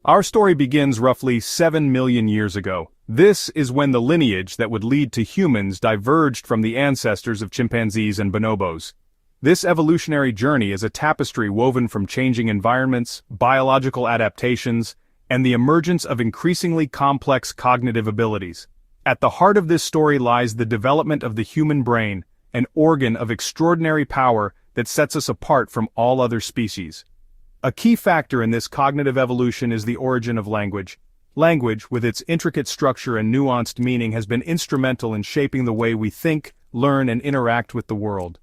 Our story begins roughly 7 million years ago. This is when the lineage that would lead to humans diverged from the ancestors of chimpanzees and bonobos. This evolutionary journey is a tapestry woven from changing environments, biological adaptations, and the emergence of increasingly complex cognitive abilities. At the heart of this story lies the development of the human brain, an organ of extraordinary power that sets us apart from all other species. A key factor in this cognitive evolution is the origin of language. Language, with its intricate structure and nuanced meaning, has been instrumental in shaping the way we think, learn, and interact with the world.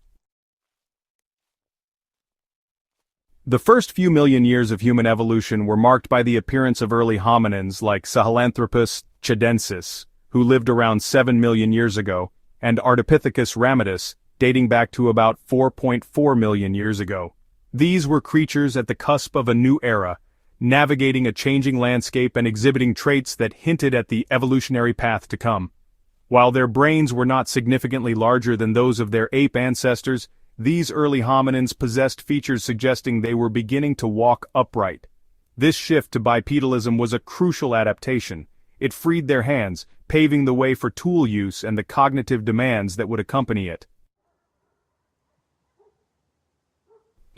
The first few million years of human evolution were marked by the appearance of early hominins like Sahelanthropus chadensis, who lived around 7 million years ago, and Ardipithecus ramidus, dating back to about 4.4 million years ago. These were creatures at the cusp of a new era, navigating a changing landscape and exhibiting traits that hinted at the evolutionary path to come. While their brains were not significantly larger than those of their ape ancestors, these early hominins possessed features suggesting they were beginning to walk upright. This shift to bipedalism was a crucial adaptation. It freed their hands, paving the way for tool use and the cognitive demands that would accompany it.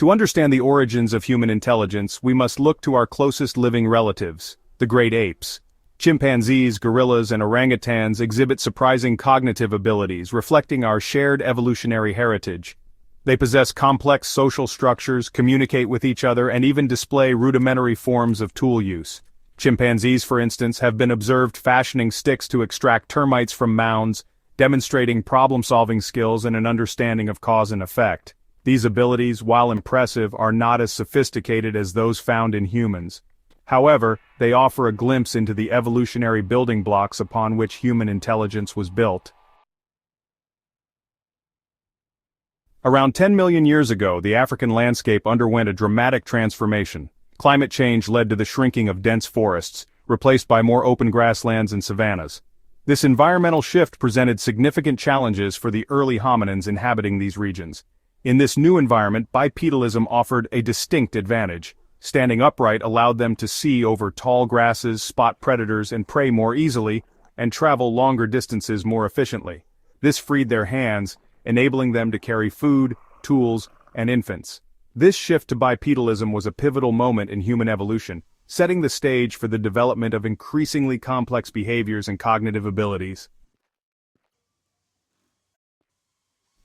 To understand the origins of human intelligence, we must look to our closest living relatives, the great apes. Chimpanzees, gorillas, and orangutans exhibit surprising cognitive abilities, reflecting our shared evolutionary heritage. They possess complex social structures, communicate with each other, and even display rudimentary forms of tool use. Chimpanzees, for instance, have been observed fashioning sticks to extract termites from mounds, demonstrating problem-solving skills and an understanding of cause and effect. These abilities, while impressive, are not as sophisticated as those found in humans. However, they offer a glimpse into the evolutionary building blocks upon which human intelligence was built. Around 10 million years ago, the African landscape underwent a dramatic transformation. Climate change led to the shrinking of dense forests, replaced by more open grasslands and savannas. This environmental shift presented significant challenges for the early hominins inhabiting these regions. In this new environment, bipedalism offered a distinct advantage. Standing upright allowed them to see over tall grasses, spot predators and prey more easily, and travel longer distances more efficiently. This freed their hands, enabling them to carry food, tools, and infants. This shift to bipedalism was a pivotal moment in human evolution, setting the stage for the development of increasingly complex behaviors and cognitive abilities.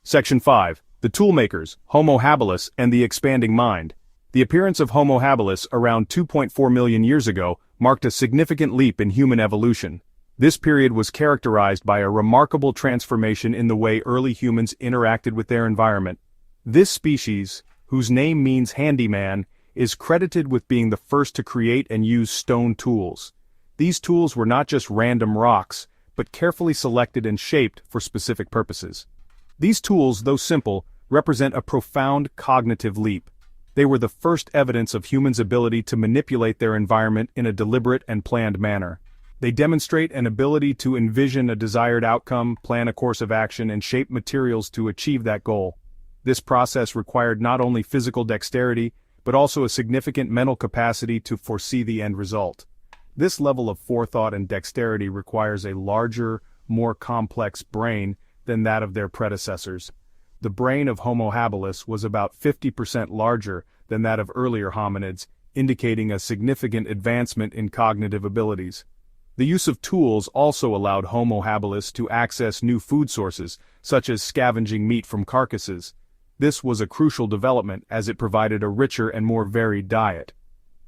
Section 5. The Toolmakers, Homo habilis, and the Expanding Mind. The appearance of Homo habilis around 2.4 million years ago marked a significant leap in human evolution. This period was characterized by a remarkable transformation in the way early humans interacted with their environment. This species, whose name means handyman, is credited with being the first to create and use stone tools. These tools were not just random rocks, but carefully selected and shaped for specific purposes. These tools, though simple, represent a profound cognitive leap. They were the first evidence of humans' ability to manipulate their environment in a deliberate and planned manner. They demonstrate an ability to envision a desired outcome, plan a course of action, and shape materials to achieve that goal. This process required not only physical dexterity, but also a significant mental capacity to foresee the end result. This level of forethought and dexterity requires a larger, more complex brain than that of their predecessors. The brain of Homo habilis was about 50% larger than that of earlier hominids, indicating a significant advancement in cognitive abilities. The use of tools also allowed Homo habilis to access new food sources, such as scavenging meat from carcasses. This was a crucial development as it provided a richer and more varied diet.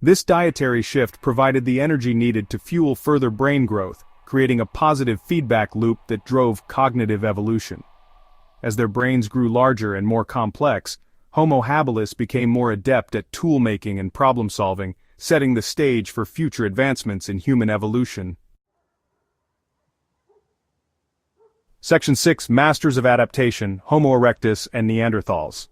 This dietary shift provided the energy needed to fuel further brain growth, creating a positive feedback loop that drove cognitive evolution. As their brains grew larger and more complex, Homo habilis became more adept at tool-making and problem-solving, setting the stage for future advancements in human evolution. Section 6. Masters of Adaptation, Homo erectus and Neanderthals.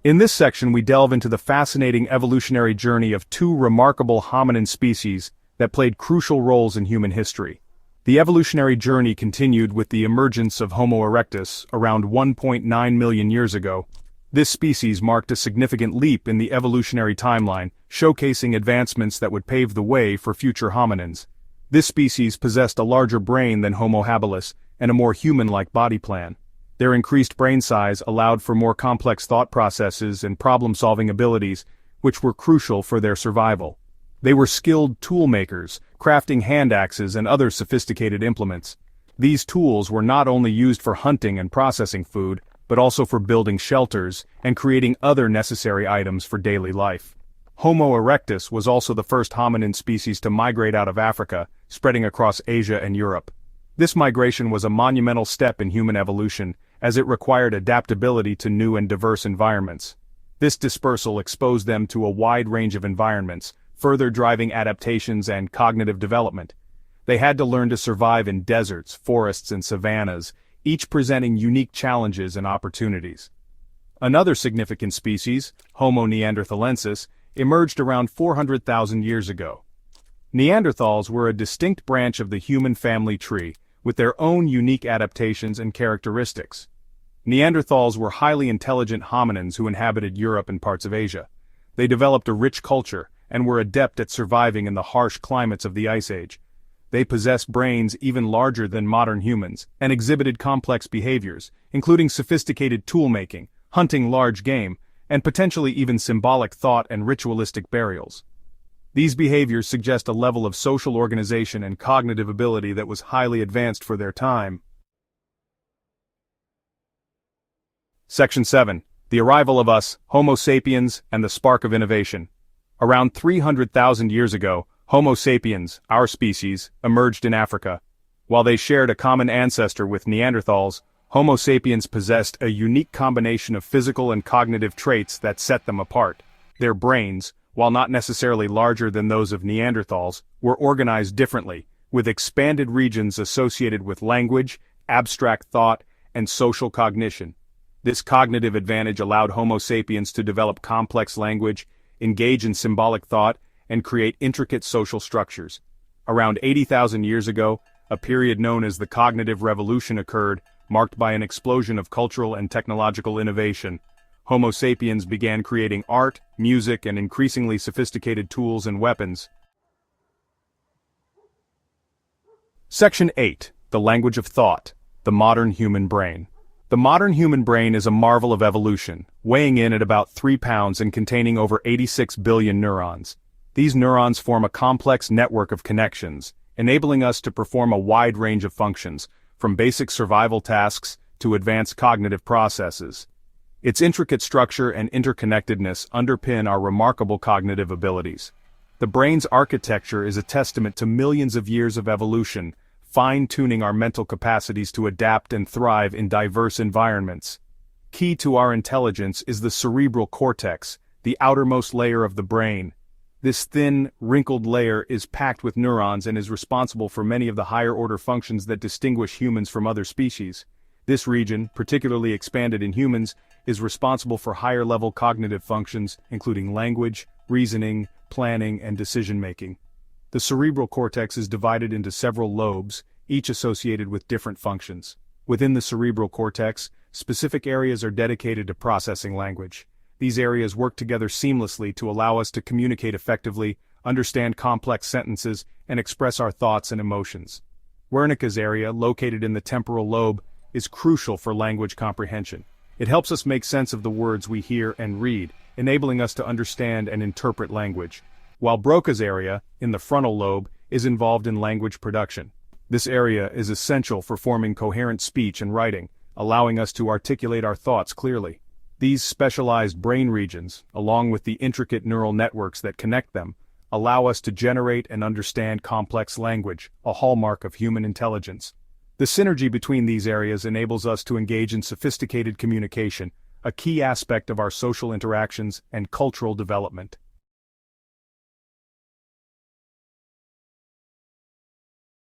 In this section we delve into the fascinating evolutionary journey of two remarkable hominin species that played crucial roles in human history. The evolutionary journey continued with the emergence of Homo erectus around 1.9 million years ago. This species marked a significant leap in the evolutionary timeline, showcasing advancements that would pave the way for future hominins. This species possessed a larger brain than Homo habilis and a more human-like body plan. Their increased brain size allowed for more complex thought processes and problem-solving abilities, which were crucial for their survival. They were skilled tool makers, crafting hand axes and other sophisticated implements. These tools were not only used for hunting and processing food, but also for building shelters and creating other necessary items for daily life. Homo erectus was also the first hominin species to migrate out of Africa, spreading across Asia and Europe. This migration was a monumental step in human evolution, as it required adaptability to new and diverse environments. This dispersal exposed them to a wide range of environments, further driving adaptations and cognitive development. They had to learn to survive in deserts, forests, and savannas, each presenting unique challenges and opportunities. Another significant species, Homo neanderthalensis, emerged around 400,000 years ago. Neanderthals were a distinct branch of the human family tree, with their own unique adaptations and characteristics. Neanderthals were highly intelligent hominins who inhabited Europe and parts of Asia. They developed a rich culture, and were adept at surviving in the harsh climates of the Ice Age. They possessed brains even larger than modern humans, and exhibited complex behaviors, including sophisticated tool-making, hunting large game, and potentially even symbolic thought and ritualistic burials. These behaviors suggest a level of social organization and cognitive ability that was highly advanced for their time. Section 7. The arrival of us, Homo sapiens, and the spark of innovation. Around 300,000 years ago, Homo sapiens, our species, emerged in Africa. While they shared a common ancestor with Neanderthals, Homo sapiens possessed a unique combination of physical and cognitive traits that set them apart. Their brains, while not necessarily larger than those of Neanderthals, were organized differently, with expanded regions associated with language, abstract thought, and social cognition. This cognitive advantage allowed Homo sapiens to develop complex language, engage in symbolic thought, and create intricate social structures. Around 80,000 years ago, a period known as the Cognitive Revolution occurred, marked by an explosion of cultural and technological innovation. Homo sapiens began creating art, music, and increasingly sophisticated tools and weapons. Section 8. The Language of Thought. The Modern Human Brain. The modern human brain is a marvel of evolution, weighing in at about 3 pounds and containing over 86 billion neurons. These neurons form a complex network of connections, enabling us to perform a wide range of functions, from basic survival tasks to advanced cognitive processes. Its intricate structure and interconnectedness underpin our remarkable cognitive abilities. The brain's architecture is a testament to millions of years of evolution, fine-tuning our mental capacities to adapt and thrive in diverse environments. Key to our intelligence is the cerebral cortex, the outermost layer of the brain. This thin, wrinkled layer is packed with neurons and is responsible for many of the higher-order functions that distinguish humans from other species. This region, particularly expanded in humans, is responsible for higher-level cognitive functions, including language, reasoning, planning, and decision-making. The cerebral cortex is divided into several lobes, each associated with different functions. Within the cerebral cortex, specific areas are dedicated to processing language. These areas work together seamlessly to allow us to communicate effectively, understand complex sentences, and express our thoughts and emotions. Wernicke's area, located in the temporal lobe, is crucial for language comprehension. It helps us make sense of the words we hear and read, enabling us to understand and interpret language. While Broca's area, in the frontal lobe, is involved in language production. This area is essential for forming coherent speech and writing, allowing us to articulate our thoughts clearly. These specialized brain regions, along with the intricate neural networks that connect them, allow us to generate and understand complex language, a hallmark of human intelligence. The synergy between these areas enables us to engage in sophisticated communication, a key aspect of our social interactions and cultural development.